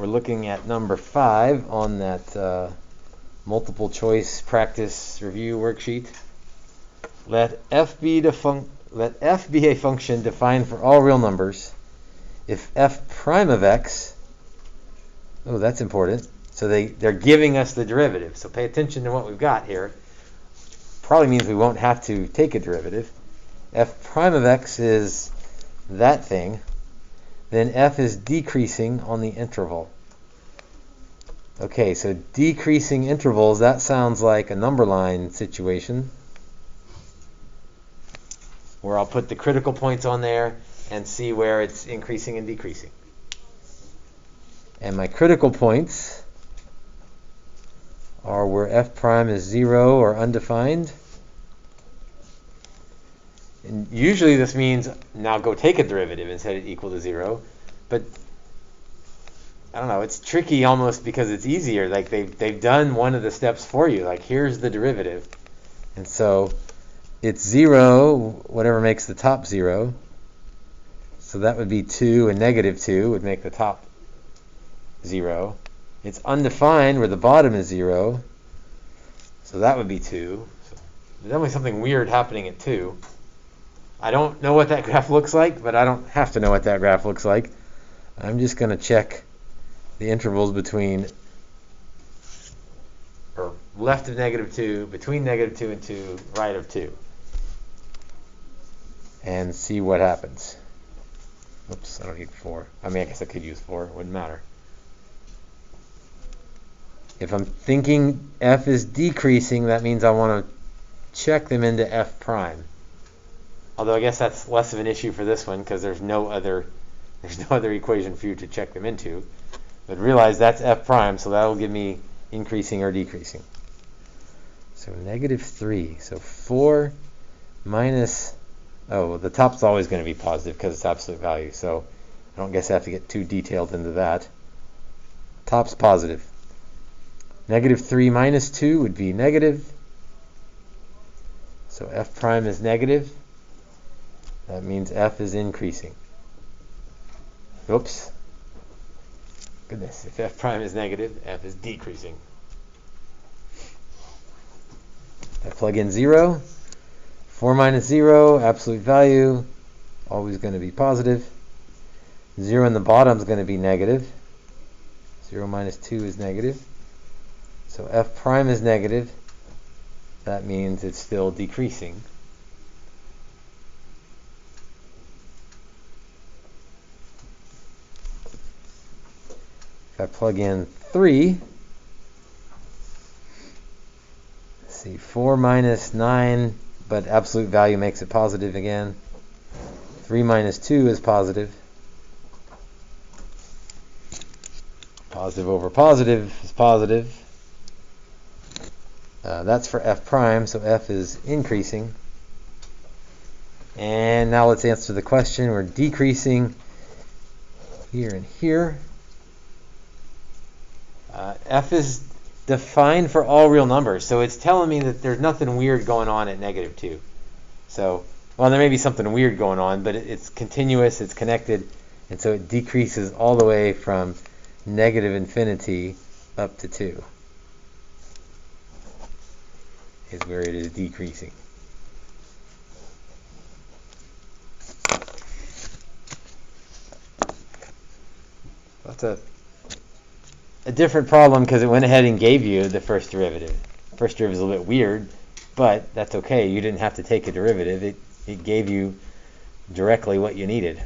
We're looking at number 5 on that multiple choice practice review worksheet. Let f be a function defined for all real numbers if f prime of x, oh, that's important. So they're giving us the derivative. So pay attention to what we've got here. Probably means we won't have to take a derivative. F prime of x is that thing. Then f is decreasing on the interval. Okay, so decreasing intervals, that sounds like a number line situation, where I'll put the critical points on there and see where it's increasing and decreasing. And my critical points are where f prime is 0 or undefined. And usually this means now go take a derivative and set it equal to 0. But I don't know, it's tricky almost because it's easier. Like they've done one of the steps for you. Like here's the derivative. And so it's 0, whatever makes the top 0. So that would be 2, and negative 2 would make the top 0. It's undefined where the bottom is 0. So that would be 2. So there's definitely something weird happening at 2. I don't know what that graph looks like, but I don't have to know what that graph looks like. I'm just going to check the intervals between, or left of negative 2, between negative 2 and 2, right of 2. And see what happens. Oops, I don't need 4. I mean, I guess I could use 4. It wouldn't matter. If I'm thinking f is decreasing, that means I want to check them into f prime. Although I guess that's less of an issue for this one because there's no other equation for you to check them into. But realize that's f prime, so that will give me increasing or decreasing. So negative 3. So 4 minus, oh, the top's always going to be positive because it's absolute value. So I don't guess I have to get too detailed into that. Top's positive. Negative 3 minus 2 would be negative. So f prime is negative. That means f is increasing. Oops. Goodness, if f prime is negative, f is decreasing. I plug in 0. 4 minus 0, absolute value, always going to be positive. 0 in the bottom is going to be negative. 0 minus 2 is negative. So f prime is negative. That means it's still decreasing. If I plug in 3, let's see, 4 minus 9, but absolute value makes it positive again. 3 minus 2 is positive. Positive over positive is positive. That's for f prime, so f is increasing. And now let's answer the question. We're decreasing here and here. F is defined for all real numbers, so it's telling me that there's nothing weird going on at negative 2. So, well, there may be something weird going on, but it's continuous, it's connected, and so it decreases all the way from negative infinity up to 2 is where it is decreasing. That's a different problem because it went ahead and gave you the first derivative. First derivative is a little bit weird, but that's okay. You didn't have to take a derivative. It gave you directly what you needed.